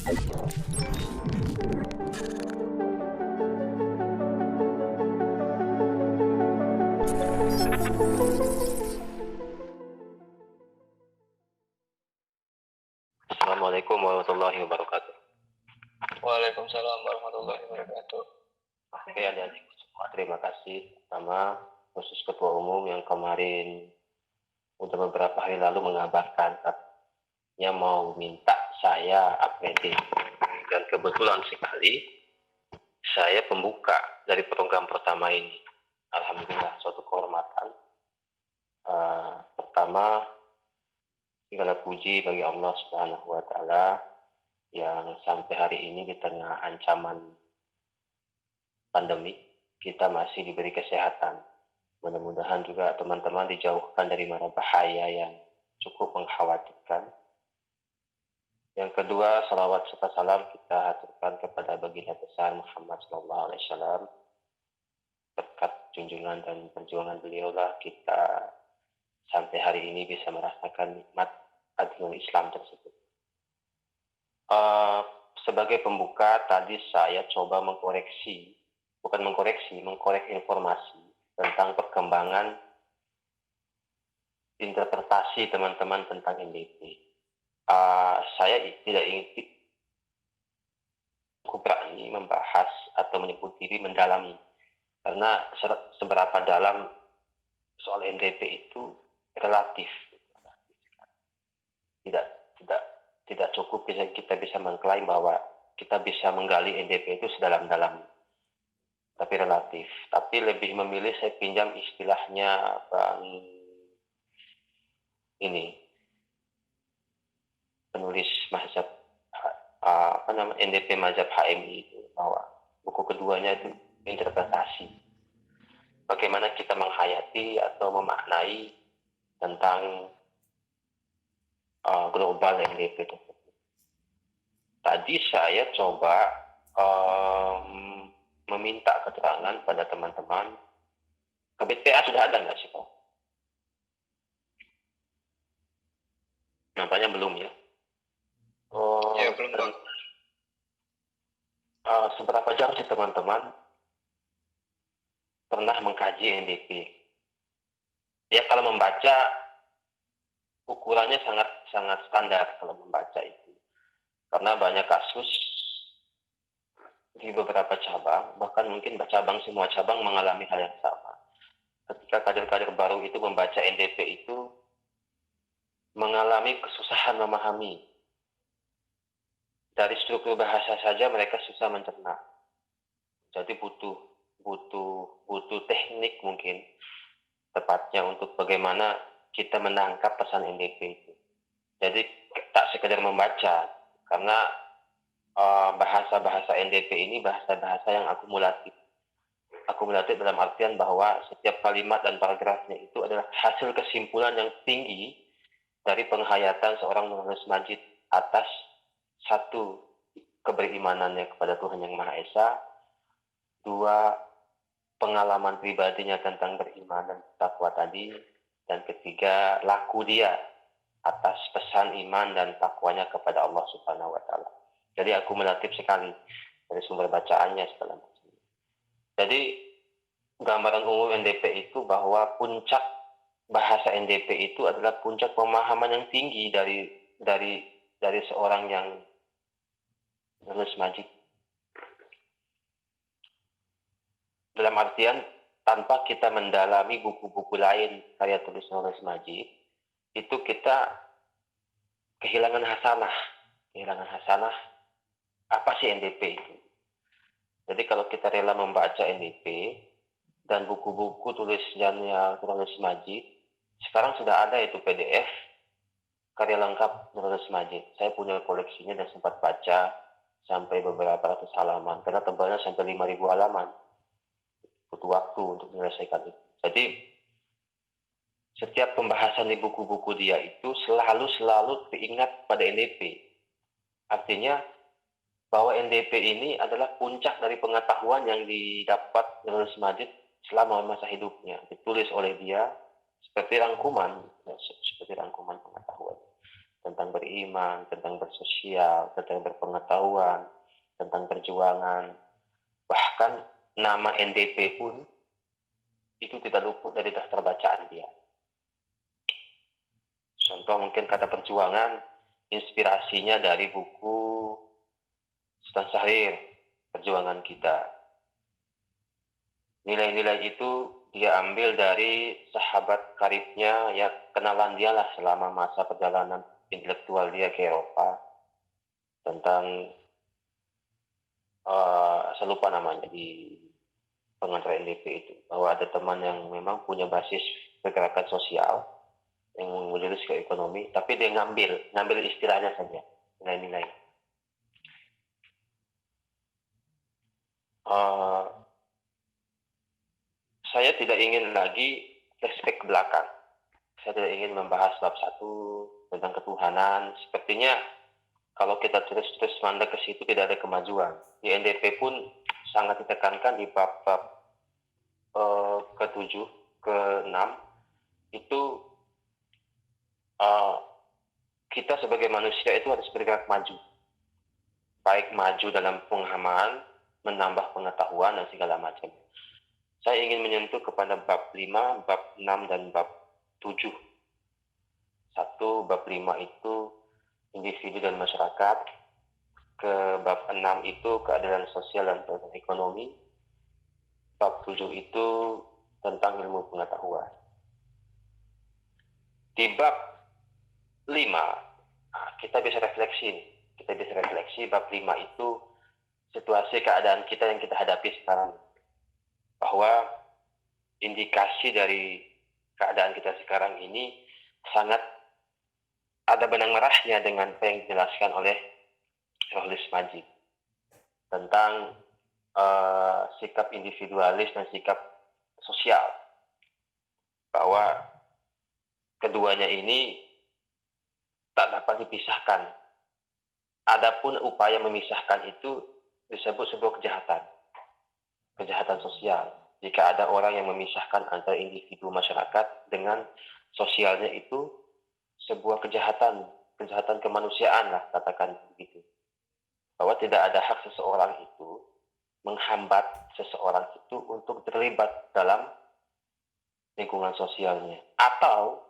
Assalamualaikum warahmatullahi wabarakatuh. Waalaikumsalam warahmatullahi wabarakatuh. Oke, adik-adik semua, terima kasih sama khusus Ketua Umum yang kemarin udah beberapa hari lalu mengabarkan katanya mau minta saya APD. Dan kebetulan sekali saya pembuka dari program pertama ini. Alhamdulillah, suatu kehormatan. Pertama, segala puji bagi Allah Subhanahu wa Ta'ala yang sampai hari ini di tengah ancaman pandemi kita masih diberi kesehatan. Mudah-mudahan juga teman-teman dijauhkan dari mara bahaya yang cukup mengkhawatirkan. Yang kedua, salawat serta salam kita haturkan kepada baginda besar Muhammad SAW. Berkat junjungan dan perjuangan beliaulah kita sampai hari ini bisa merasakan nikmat agama Islam tersebut. Sebagai pembuka, tadi saya coba mengkorek informasi tentang perkembangan interpretasi teman-teman tentang NDP. Saya tidak ingin berani membahas atau menyebut diri mendalami, karena seberapa dalam soal NDP itu relatif. Tidak cukup kita bisa mengklaim bahwa kita bisa menggali NDP itu sedalam-dalam, tapi relatif. Tapi lebih memilih saya pinjam istilahnya Bang penulis mazhab NDP mazhab HMI itu, bahwa buku keduanya itu interpretasi. Bagaimana kita menghayati atau memaknai tentang global NDP tersebut. Tadi saya coba meminta keterangan pada teman-teman. KBTA sudah ada nggak sih, Pak? Nampaknya belum ya. Ya, belum, Pak. Seberapa jauh sih teman-teman pernah mengkaji NDP? Ya, kalau membaca ukurannya sangat standar kalau membaca itu, karena banyak kasus di beberapa cabang, bahkan mungkin semua cabang mengalami hal yang sama. Ketika kader-kader baru itu membaca NDP itu mengalami kesusahan memahami. Dari struktur bahasa saja mereka susah mencerna. Jadi butuh teknik mungkin tepatnya untuk bagaimana kita menangkap pesan NDP itu. Jadi tak sekedar membaca, karena bahasa-bahasa NDP ini bahasa-bahasa yang akumulatif. Akumulatif dalam artian bahwa setiap kalimat dan paragrafnya itu adalah hasil kesimpulan yang tinggi dari penghayatan seorang penulis Majid atas satu, keberimanannya kepada Tuhan Yang Maha Esa. Dua, pengalaman pribadinya tentang beriman dan takwa tadi. Dan ketiga, laku dia atas pesan iman dan takwanya kepada Allah Subhanahu wa Ta'ala. Jadi akumulatif sekali dari sumber bacaannya segala macam. Jadi gambaran umum NDP itu bahwa puncak bahasa NDP itu adalah puncak pemahaman yang tinggi dari seorang yang menulis Majid. Dalam artian tanpa kita mendalami buku-buku lain karya tulis Majid, itu kita kehilangan hasanah. Apa sih NDP itu? Jadi kalau kita rela membaca NDP dan buku-buku tulisannya tulis Majid, sekarang sudah ada itu PDF karya lengkap tulis Majid. Saya punya koleksinya dan sempat baca sampai beberapa ratus halaman, karena tebalnya sampai 5.000 halaman. Butuh waktu untuk menyelesaikan itu. Jadi setiap pembahasan di buku-buku dia itu selalu teringat pada NDP. Artinya bahwa NDP ini adalah puncak dari pengetahuan yang didapat menulis Majid selama masa hidupnya. Ditulis oleh dia seperti rangkuman pengetahuan. tentang beriman, tentang bersosial, tentang berpengetahuan, tentang perjuangan. Bahkan nama NDP pun itu tidak luput dari daftar bacaan dia. Contoh mungkin kata perjuangan, inspirasinya dari buku Sultan Syahrir, Perjuangan Kita. Nilai-nilai itu dia ambil dari sahabat karibnya, ya kenalan dia lah selama masa perjalanan intelektual dia ke Eropa, tentang saya lupa namanya di pengantar NDP itu, bahwa ada teman yang memang punya basis pergerakan sosial yang menjurus ke ekonomi, tapi dia ngambil istilahnya saja, nilai-nilai. Saya tidak ingin lagi flashback ke belakang. Saya tidak ingin membahas bab 1 tentang ketuhanan. Sepertinya kalau kita terus mandek ke situ tidak ada kemajuan. Di NDP pun sangat ditekankan di bab-bab ke-7, ke-6 itu kita sebagai manusia itu harus bergerak maju. Baik maju dalam pemahaman, menambah pengetahuan dan segala macam. Saya ingin menyentuh kepada bab 5, bab 6, dan bab 7. 1, bab 5 itu individu dan masyarakat. Ke bab 6 itu keadilan sosial dan ekonomi. Bab 7 itu tentang ilmu pengetahuan. Di bab 5, kita bisa refleksi bab 5 itu situasi keadaan kita yang kita hadapi sekarang. Bahwa indikasi dari keadaan kita sekarang ini sangat ada benang merahnya dengan apa yang dijelaskan oleh Rohlis Majid tentang sikap individualis dan sikap sosial, bahwa keduanya ini tak dapat dipisahkan. Adapun upaya memisahkan itu disebut sebuah kejahatan sosial. Jika ada orang yang memisahkan antara individu masyarakat dengan sosialnya, itu sebuah kejahatan kemanusiaan lah, katakan begitu. Bahwa tidak ada hak seseorang itu menghambat seseorang itu untuk terlibat dalam lingkungan sosialnya, atau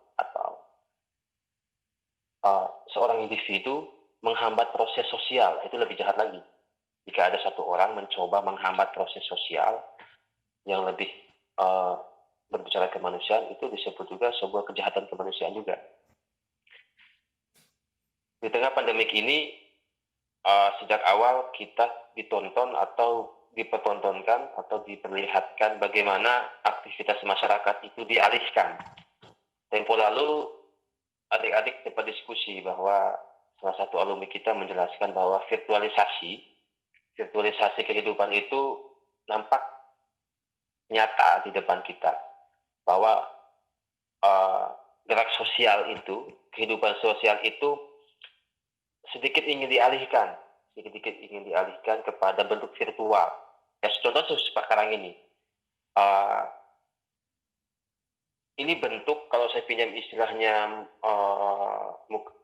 seorang individu menghambat proses sosial. Itu lebih jahat lagi. Jika ada satu orang mencoba menghambat proses sosial yang lebih berbicara kemanusiaan, itu disebut juga sebuah kejahatan kemanusiaan juga. Di tengah pandemik ini, sejak awal kita ditonton atau dipertontonkan atau diperlihatkan bagaimana aktivitas masyarakat itu dialihkan. Tempo lalu adik-adik sempat diskusi bahwa salah satu alumni kita menjelaskan bahwa virtualisasi kehidupan itu nampak nyata di depan kita, bahwa gerak sosial itu, kehidupan sosial itu sedikit ingin dialihkan kepada bentuk virtual. Ya, contoh sekarang ini, ini bentuk, kalau saya pinjam istilahnya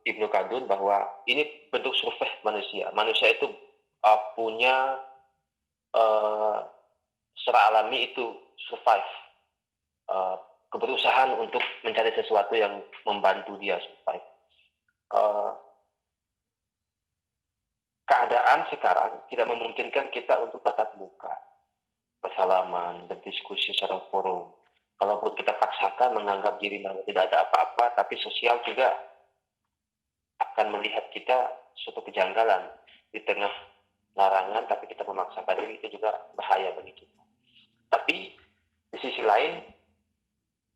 Ibnu Khaldun, bahwa ini bentuk survei manusia. Manusia itu punya secara alami itu survive, keberusahaan untuk mencari sesuatu yang membantu dia survive. Keadaan sekarang tidak memungkinkan kita untuk tatap muka, bersalaman, berdiskusi secara forum. Kalaupun kita paksakan menganggap diri bahwa tidak ada apa-apa, tapi sosial juga akan melihat kita suatu kejanggalan. Di tengah larangan, tapi kita memaksakan diri, itu juga bahaya bagi kita. Tapi di sisi lain,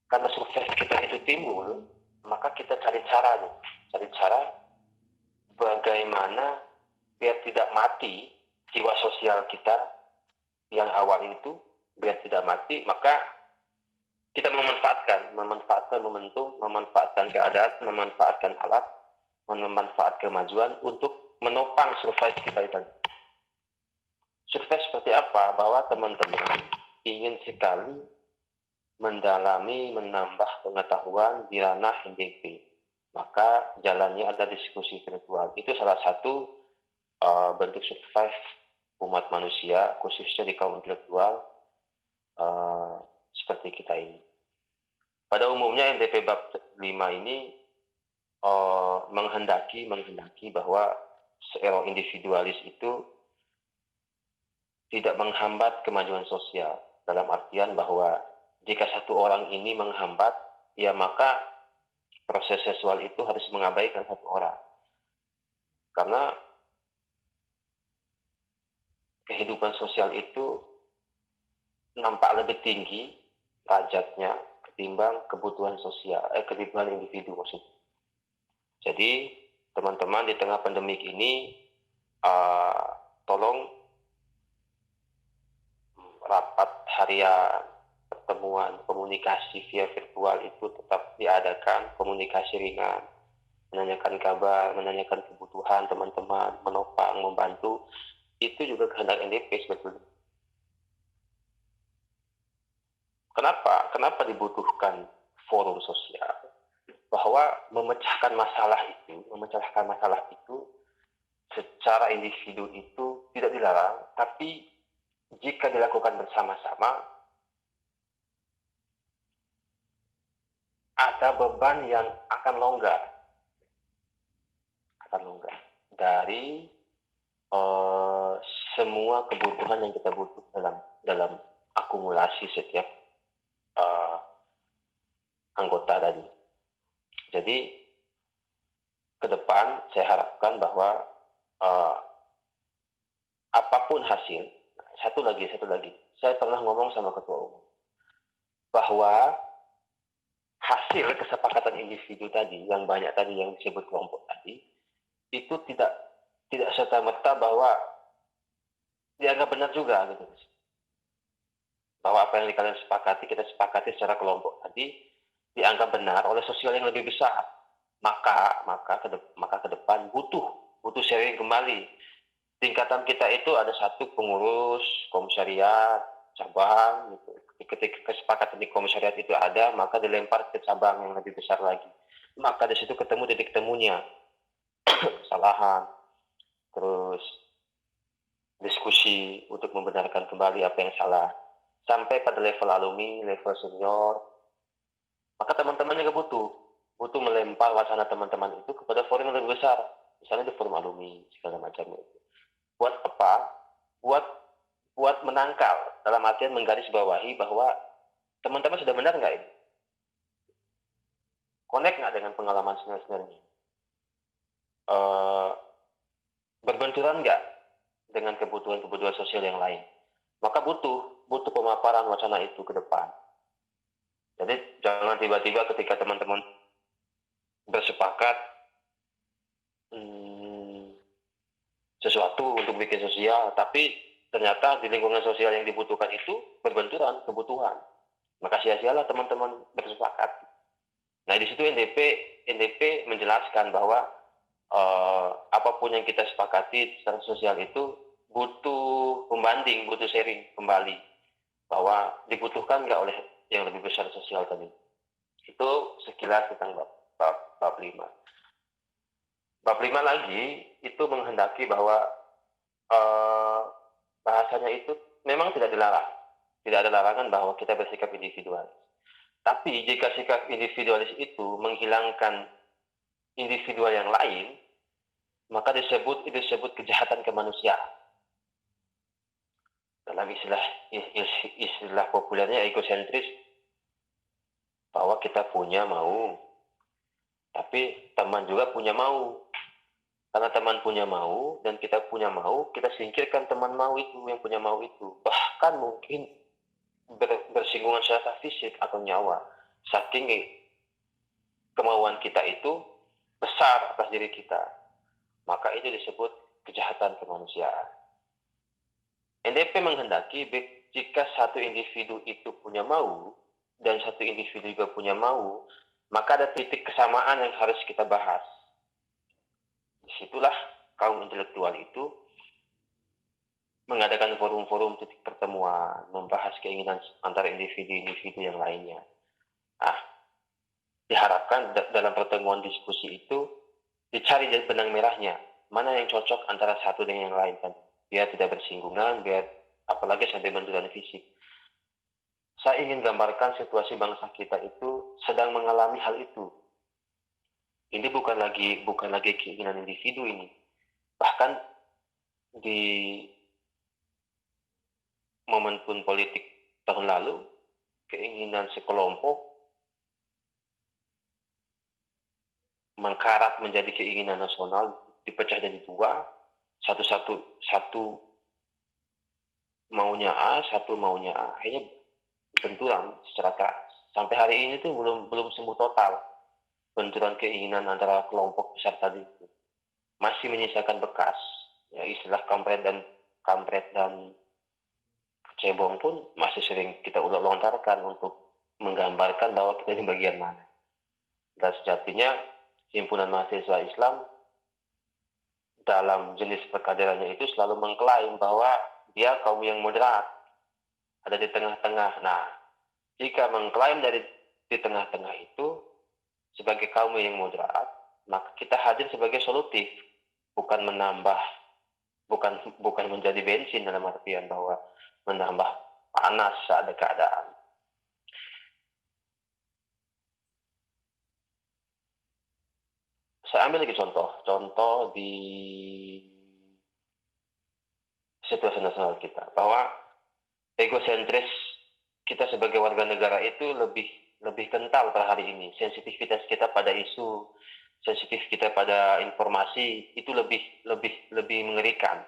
karena survei kita itu timbul, maka kita cari cara bagaimana biar tidak mati jiwa sosial kita yang awal itu, biar tidak mati, maka kita memanfaatkan momentum, memanfaatkan keadaan, memanfaatkan alat, memanfaatkan kemajuan untuk menopang survive kita itu. Survive seperti apa? Bahwa teman-teman ingin sekali mendalami, menambah pengetahuan di ranah NDP. maka jalannya ada diskusi virtual. Itu salah satu bentuk survive umat manusia, khususnya di kaum intelektual seperti kita ini. Pada umumnya NTP bab 5 ini menghendaki bahwa seorang individualis itu tidak menghambat kemajuan sosial, dalam artian bahwa jika satu orang ini menghambat, ya maka proses seksual itu harus mengabaikan satu orang. Karena kehidupan sosial itu nampak lebih tinggi derajatnya ketimbang kebutuhan sosial, kebutuhan individu maksudnya. Jadi teman-teman di tengah pandemik ini tolong rapat harian, pertemuan, komunikasi via virtual itu tetap diadakan, komunikasi ringan, menanyakan kabar, menanyakan kebutuhan teman-teman, menopang, membantu, itu juga kehendak NDP sebetulnya. Kenapa dibutuhkan forum sosial? Bahwa memecahkan masalah itu secara individu itu tidak dilarang, tapi jika dilakukan bersama-sama, ada beban yang akan longgar dari semua kebutuhan yang kita butuh dalam akumulasi setiap anggota tadi. Jadi ke depan saya harapkan bahwa apapun hasil, satu lagi, saya pernah ngomong sama ketua umum bahwa hasil kesepakatan individu tadi, yang banyak tadi yang disebut kelompok tadi, itu tidak serta-merta bahwa dianggap benar juga gitu. Bahwa apa yang kalian sepakati, kita sepakati secara kelompok tadi, dianggap benar oleh sosial yang lebih besar. Maka ke depan butuh sharing kembali. Tingkatan kita itu ada satu pengurus komisariat cabang gitu. Ketika kesepakatan di komisariat itu ada, maka dilempar ke cabang yang lebih besar lagi. Maka di situ ketemu titik temunya, kesalahan, terus diskusi untuk membenarkan kembali apa yang salah, sampai pada level alumni, level senior. Maka teman-teman juga butuh melempar wacana teman-teman itu kepada forum yang lebih besar, misalnya di forum alumni segala macamnya. Buat apa? Buat menangkal, dalam artian menggarisbawahi bahwa teman-teman sudah benar nggak ini? Connect nggak dengan pengalaman sebenarnya? Berbenturan nggak dengan kebutuhan sosial yang lain? Maka butuh pemaparan wacana itu ke depan. Jadi jangan tiba-tiba ketika teman-teman bersepakat sesuatu untuk bikin sosial, tapi ternyata di lingkungan sosial yang dibutuhkan itu berbenturan kebutuhan. Maka sia-sialah teman-teman bersepakat. Nah di situ NDP menjelaskan bahwa apapun yang kita sepakati secara sosial itu butuh pembanding, butuh sharing kembali, bahwa dibutuhkan nggak oleh yang lebih besar sosial tadi. Itu sekilas tentang bab 5. Bab 5 lagi itu menghendaki bahwa bahasanya itu memang tidak dilarang. Tidak ada larangan bahwa kita bersikap individualis. Tapi jika sikap individualis itu menghilangkan individual yang lain, maka disebut kejahatan kemanusiaan. Dalam istilah populernya egosentris, bahwa kita punya mau, tapi teman juga punya mau. Karena teman punya mau dan kita punya mau, kita singkirkan teman mau itu, yang punya mau itu. Bahkan mungkin bersinggungan secara fisik atau nyawa. Saking kemauan kita itu besar atas diri kita. Maka itu disebut kejahatan kemanusiaan. NDP menghendaki jika satu individu itu punya mau dan satu individu juga punya mau, maka ada titik kesamaan yang harus kita bahas. Disitulah kaum intelektual itu mengadakan forum-forum titik pertemuan, membahas keinginan antara individu-individu yang lainnya. diharapkan dalam pertemuan diskusi itu dicari benang merahnya, mana yang cocok antara satu dengan yang lain kan, biar tidak bersinggungan, biar apalagi sampai benturan fisik. Saya ingin gambarkan situasi bangsa kita itu sedang mengalami hal itu. Ini bukan lagi keinginan individu ini. Bahkan di momentum politik tahun lalu, keinginan sekelompok mengkarat menjadi keinginan nasional, dipecah jadi dua, satu maunya A, satu maunya A. Akhirnya benturan secara keras. Sampai hari ini tuh belum sembuh total benturan keinginan antara kelompok besar tadi itu. Masih menyisakan bekas. Ya, istilah kampret dan cebong pun masih sering kita lontarkan untuk menggambarkan bahwa kita di bagian mana. Dan sejatinya himpunan mahasiswa Islam dalam jenis perkaderannya itu selalu mengklaim bahwa dia kaum yang moderat, ada di tengah-tengah. Nah, jika mengklaim di tengah-tengah itu sebagai kaum yang moderat, maka kita hadir sebagai solutif, bukan menambah, bukan menjadi bensin dalam artian bahwa menambah panas saat ada keadaan. Saya ambil lagi contoh di situasi nasional kita, bahwa egosentris kita sebagai warga negara itu lebih kental per hari ini. Sensitivitas kita pada isu, sensitif kita pada informasi itu lebih mengerikan.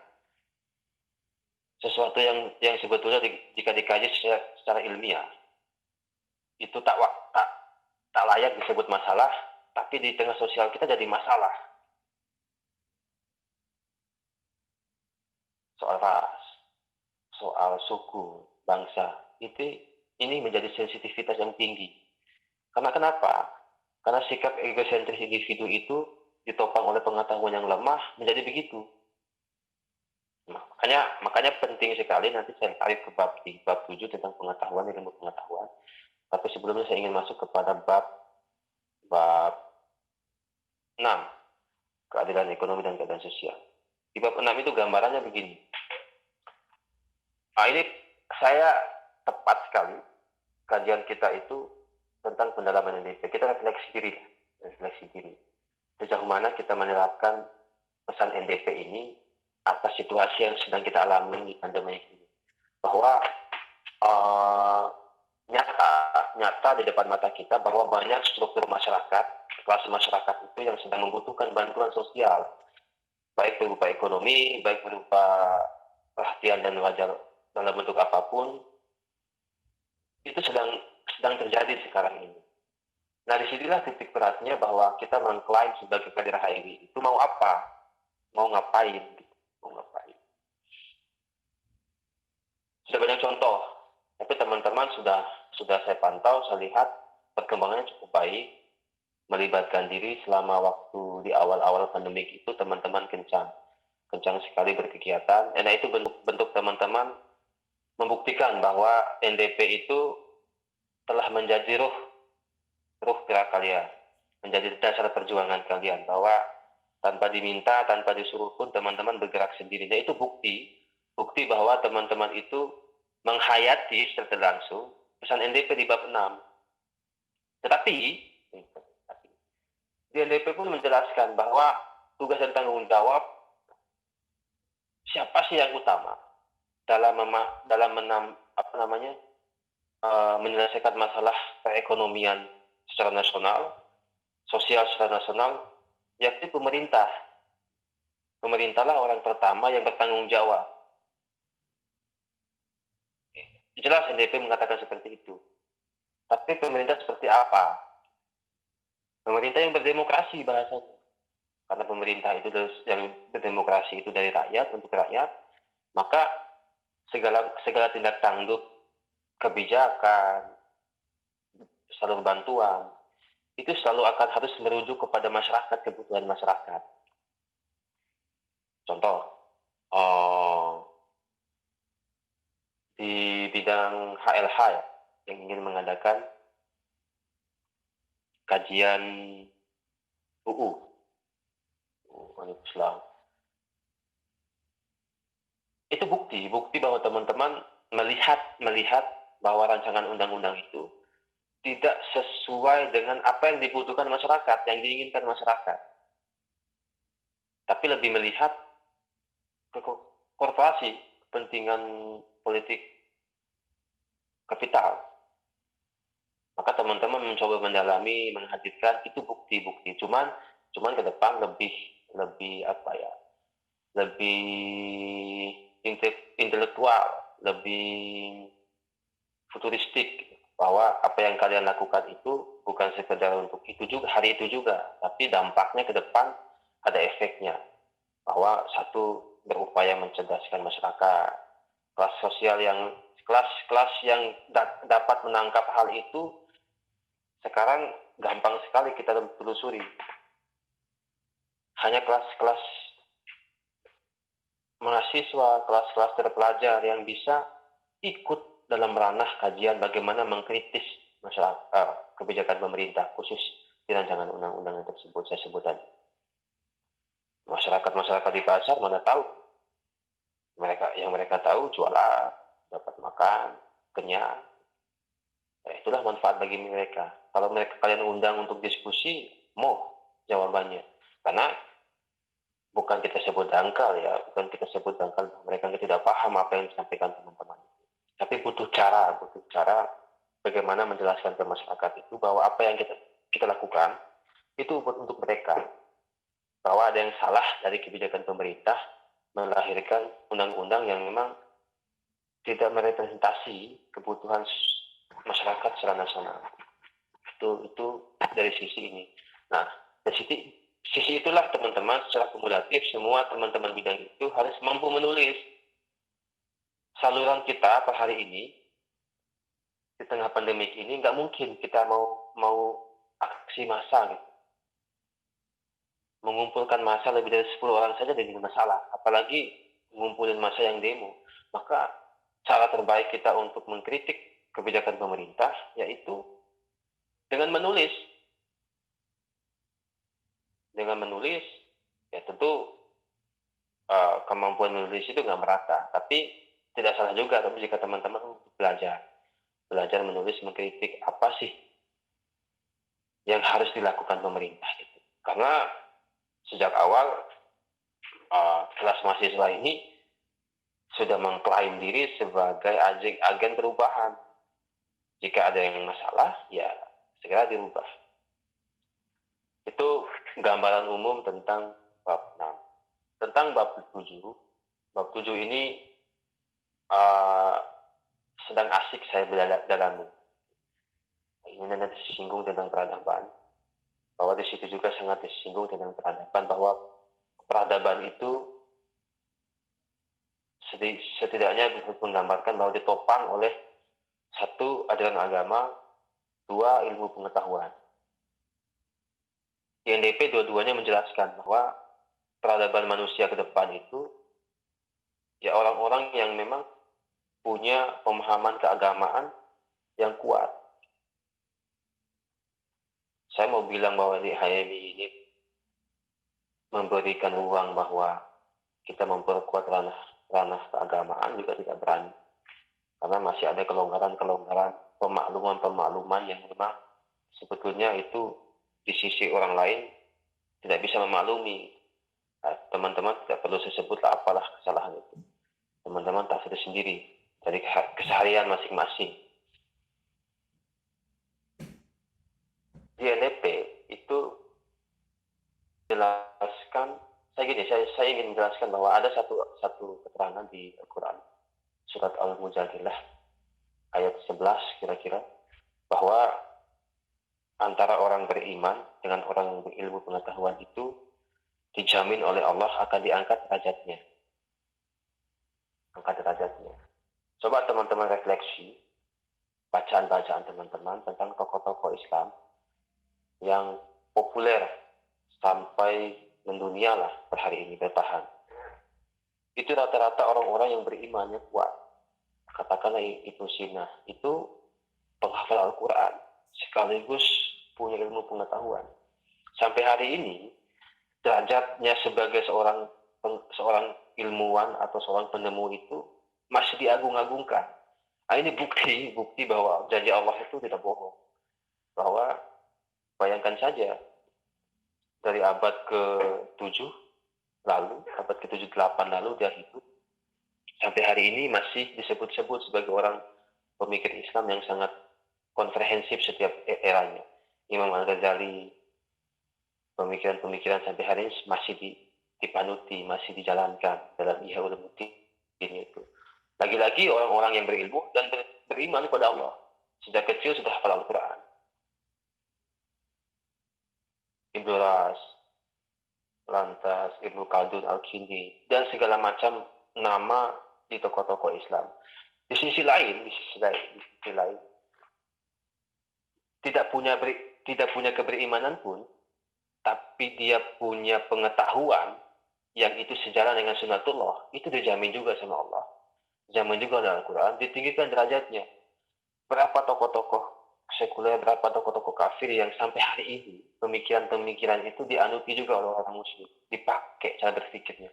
Sesuatu yang sebetulnya jika dikaji secara ilmiah itu tak layak disebut masalah, tapi di tengah sosial kita jadi masalah. Soal ras, soal suku, bangsa, ini menjadi sensitivitas yang tinggi. Karena kenapa? Karena sikap egosentris individu itu ditopang oleh pengetahuan yang lemah menjadi begitu. Nah, makanya penting sekali nanti saya tarik ke bab 7 tentang pengetahuan dan ilmu pengetahuan. Tapi sebelumnya saya ingin masuk kepada bab 6, keadilan ekonomi dan keadilan sosial. Di bab 6 itu gambarannya begini. Ini saya tepat sekali kajian kita itu tentang pendalaman NDP. Kita refleksi diri. Sejauh mana kita menerapkan pesan NDP ini atas situasi yang sedang kita alami di pandemi ini. Bahwa nyata di depan mata kita bahwa banyak struktur masyarakat, kelas masyarakat itu yang sedang membutuhkan bantuan sosial, baik berupa ekonomi, baik berupa perhatian dan wajar dalam bentuk apapun, itu sedang terjadi sekarang ini. Nah, disinilah titik beratnya bahwa kita mengklaim sebagai kader HMI itu mau apa, mau ngapain. Sudah banyak contoh, tapi teman-teman sudah saya pantau, saya lihat perkembangannya cukup baik, melibatkan diri selama waktu di awal-awal pandemi itu teman-teman kencang sekali berkegiatan. Nah, itu bentuk teman-teman membuktikan bahwa NDP itu telah menjadi ruh gerak kalian, menjadi dasar perjuangan kalian, bahwa tanpa diminta, tanpa disuruh pun teman-teman bergerak sendiri. Nah, itu bukti bahwa teman-teman itu menghayati secara langsung pesan NDP di bab 6. Tetapi di NDP pun menjelaskan bahwa tugas dan tanggung jawab siapa sih yang utama dalam menyelesaikan masalah perekonomian secara nasional, sosial secara nasional, yakni pemerintah. Pemerintahlah orang pertama yang bertanggung jawab. Jelas NDP mengatakan seperti itu. Tapi pemerintah seperti apa? Pemerintah yang berdemokrasi bahasanya. Karena pemerintah itu yang berdemokrasi itu dari rakyat untuk rakyat, maka segala tindak tanduk kebijakan, salur bantuan, itu selalu akan harus merujuk kepada masyarakat, kebutuhan masyarakat. Contoh, di bidang HLH yang ingin mengadakan kajian UU Islam. Itu bukti bahwa teman-teman melihat bahwa rancangan undang-undang itu tidak sesuai dengan apa yang dibutuhkan masyarakat, yang diinginkan masyarakat. Tapi lebih melihat ke korporasi, kepentingan politik kapital. Maka teman-teman mencoba mendalami, menghadirkan itu bukti-bukti. Cuman ke depan lebih intelektual, lebih futuristik, bahwa apa yang kalian lakukan itu bukan sekedar untuk itu juga, hari itu juga, tapi dampaknya ke depan ada efeknya. Bahwa satu, berupaya mencerdaskan masyarakat, kelas yang dapat menangkap hal itu sekarang gampang sekali kita telusuri. Hanya kelas-kelas mahasiswa, kelas-kelas terpelajar yang bisa ikut dalam ranah kajian bagaimana mengkritis masalah kebijakan pemerintah, khusus di rancangan undang-undang yang tersebut saya sebut tadi. Masyarakat di pasar mana tahu, mereka tahu jualan, dapat makan, kenyang. Itulah manfaat bagi mereka. Kalau kalian undang untuk diskusi, mau jawabannya. Karena bukan kita sebut dangkal ya, mereka tidak paham apa yang disampaikan teman-teman. Tapi butuh cara bagaimana menjelaskan ke masyarakat itu bahwa apa yang kita lakukan itu untuk mereka. Bahwa ada yang salah dari kebijakan pemerintah melahirkan undang-undang yang memang tidak merepresentasi kebutuhan masyarakat secara nasional. Itu dari sisi ini. Nah, dari sisi itulah teman-teman secara kumulatif semua teman-teman bidang itu harus mampu menulis. Saluran kita per hari ini di tengah pandemik ini nggak mungkin kita mau aksi massa gitu. Mengumpulkan massa lebih dari 10 orang saja jadi masalah, apalagi mengumpulin massa yang demo. Maka cara terbaik kita untuk mengkritik kebijakan pemerintah yaitu dengan menulis. Ya tentu kemampuan menulis itu nggak merata, tapi tidak salah juga tapi jika teman-teman belajar menulis, mengkritik apa sih yang harus dilakukan pemerintah itu. Karena sejak awal kelas mahasiswa ini sudah mengklaim diri sebagai agen perubahan. Jika ada yang masalah, ya segera dirubah. Itu gambaran umum tentang bab 6. Tentang bab 7. Bab 7 ini sedang asik saya dalami. Ini nanti disinggung tentang peradaban. Bahwa di situ juga sangat disinggung tentang peradaban, bahwa peradaban itu setidaknya menggambarkan bahwa ditopang oleh satu, ajaran agama, dua, ilmu pengetahuan. Di NDP dua-duanya menjelaskan bahwa peradaban manusia ke depan itu ya orang-orang yang memang punya pemahaman keagamaan yang kuat. Saya mau bilang bahwa di HMI ini memberikan ruang bahwa kita memperkuat ranah keagamaan juga tidak berani. Karena masih ada kelonggaran-kelonggaran, pemakluman yang memang sebetulnya itu di sisi orang lain tidak bisa memaklumi. Nah, teman-teman tidak perlu saya sebutlah apalah kesalahan itu. Teman-teman tak sendiri dari keseharian masing-masing. Di NDP itu jelaskan, saya ingin menjelaskan bahwa ada satu keterangan di Al-Quran, surat Al-Mujadilah ayat 11 kira-kira, bahwa antara orang beriman dengan orang yang berilmu pengetahuan itu dijamin oleh Allah akan diangkat derajatnya. Coba teman-teman refleksi bacaan-bacaan teman-teman tentang tokoh-tokoh Islam yang populer sampai mendunia lah per hari ini bertahan. Itu rata-rata orang-orang yang berimannya kuat. Katakanlah Ibnu Sina, itu penghafal Al-Quran sekaligus punya ilmu pengetahuan. Sampai hari ini, derajatnya sebagai seorang ilmuwan atau seorang penemu itu masih diagung-agungkan. Nah, ini bukti bahwa janji Allah itu tidak bohong. Bahwa bayangkan saja, dari abad ke-7 lalu, abad ke-7-8 lalu dia hidup, sampai hari ini masih disebut-sebut sebagai orang pemikir Islam yang sangat komprehensif setiap eranya. Imam Al-Ghazali, pemikiran-pemikiran sampai hari ini masih dipanuti, masih dijalankan dalam Ihya Ulumuddin itu. Lagi-lagi orang-orang yang berilmu dan beriman kepada Allah. Sejak kecil sudah hafal Al-Quran. Ibnu Ras, lantas Ibnu Khaldun Al-Kindi, dan segala macam nama di tokoh-tokoh Islam. Di sisi lain, tidak punya keberimanan pun, tapi dia punya pengetahuan yang itu sejalan dengan sunnatullah, itu dijamin juga sama Allah. Dijamin juga dalam Al-Quran, ditinggikan derajatnya. Berapa tokoh-tokoh sekuler, berapa tokoh-tokoh kafir yang sampai hari ini pemikiran-pemikiran itu dianuti juga oleh orang muslim, dipakai cara berpikirnya.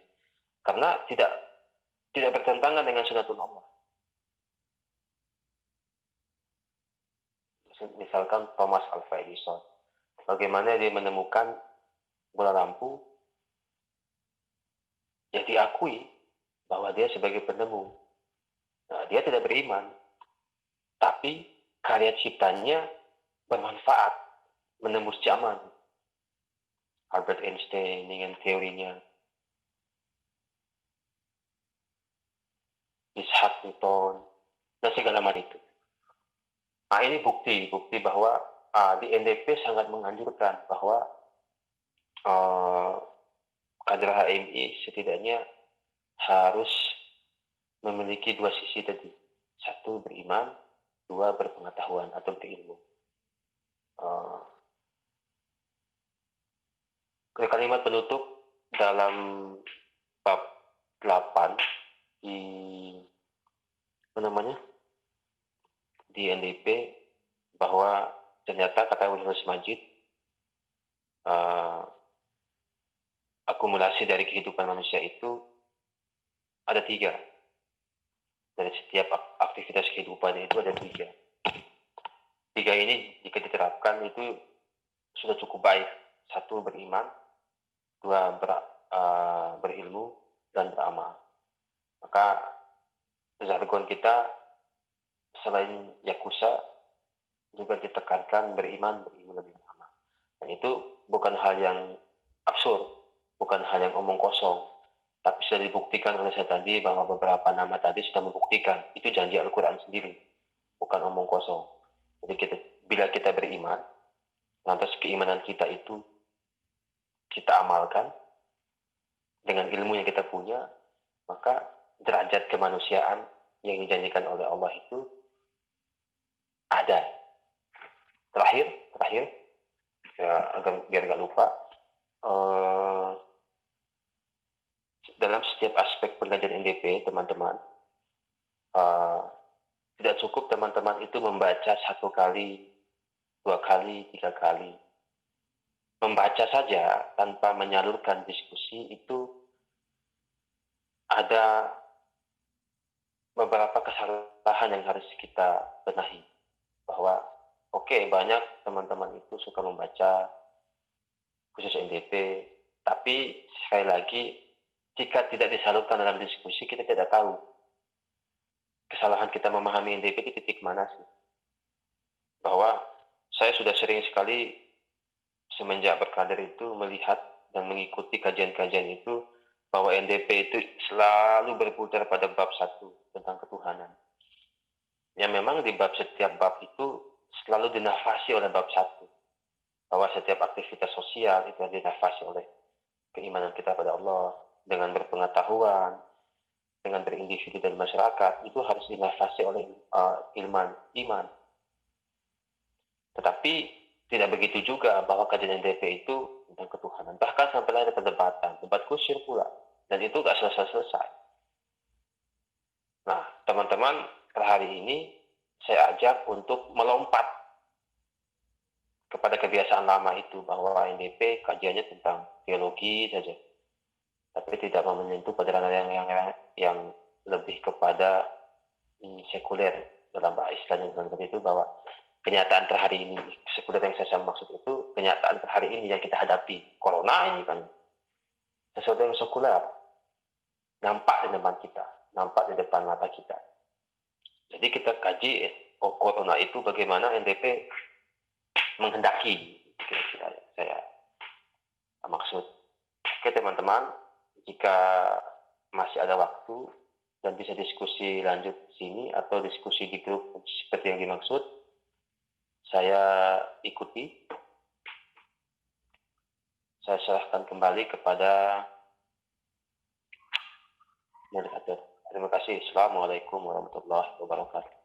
Karena tidak bertentangan dengan sunnatullah Allah. Misalkan Thomas Alva Edison, bagaimana dia menemukan bola lampu, ya diakui bahwa dia sebagai penemu. Nah, dia tidak beriman, tapi karya ciptanya bermanfaat, menembus zaman. Albert Einstein dengan teorinya, Isaac Newton, dan segala macam itu. Nah, ini bukti bahwa di NDP sangat menganjurkan bahwa kader HMI setidaknya harus memiliki dua sisi tadi. Satu, beriman. Dua, berpengetahuan atau berilmu. Kalimat penutup dalam bab 8 di NDP bahwa ternyata kata Ustaz Majid, akumulasi dari kehidupan manusia itu ada 3. Dari setiap aktivitas kehidupan itu ada 3. 3 ini jika diterapkan itu sudah cukup baik. 1, beriman. 2, berilmu. Dan beramal. Maka jargon kita selain yakuza juga ditekankan beriman, berilmu, dan beramal. Dan itu bukan hal yang absurd, bukan hal yang omong kosong, tapi sudah dibuktikan oleh saya tadi bahwa beberapa nama tadi sudah membuktikan itu janji Al-Quran sendiri, bukan omong kosong. Jadi bila kita beriman, lantas keimanan kita itu kita amalkan dengan ilmu yang kita punya, maka derajat kemanusiaan yang dijanjikan oleh Allah itu ada. Terakhir, ya, biar nggak lupa, dalam setiap aspek pengajian NDP, teman-teman, tidak cukup teman-teman itu membaca 1 kali, 2 kali, 3 kali. Membaca saja tanpa menyalurkan diskusi itu ada beberapa kesalahan yang harus kita benahi. Bahwa banyak teman-teman itu suka membaca khusus NDP, tapi sekali lagi jika tidak disalurkan dalam diskusi, kita tidak tahu kesalahan kita memahami NDP di titik mana sih. Bahwa saya sudah sering sekali semenjak berkader itu melihat dan mengikuti kajian-kajian itu bahwa NDP itu selalu berputar pada bab 1 tentang ketuhanan. Yang memang di setiap bab itu selalu dinafasi oleh bab 1. Bahwa setiap aktivitas sosial itu dinafasi oleh keimanan kita pada Allah, dengan berpengetahuan, dengan berindividu dan masyarakat, itu harus dinafasi oleh iman. Tetapi tidak begitu juga bahwa kajian NDP itu tentang ketuhanan. Bahkan sampai ada perdebatan, debat kusir pula. Dan itu nggak selesai-selesai. Nah, teman-teman, hari ini saya ajak untuk melompat kepada kebiasaan lama itu bahwa NDP kajiannya tentang teologi saja, tapi tidak mau menyentuh pada yang lebih kepada sekuler dalam bahasa Islam yang seperti itu, bahwa kenyataan per hari ini, sekuler yang saya maksud itu kenyataan per hari ini yang kita hadapi, corona ini kan sesuatu yang sekuler, nampak di depan kita, nampak di depan mata kita. Jadi kita kaji corona itu bagaimana NDP menghendaki, kira-kira saya maksud. Oke teman-teman, jika masih ada waktu dan bisa diskusi lanjut di sini atau diskusi di grup seperti yang dimaksud, saya ikuti. Saya serahkan kembali kepada moderator. Terima kasih. Assalamualaikum warahmatullahi wabarakatuh.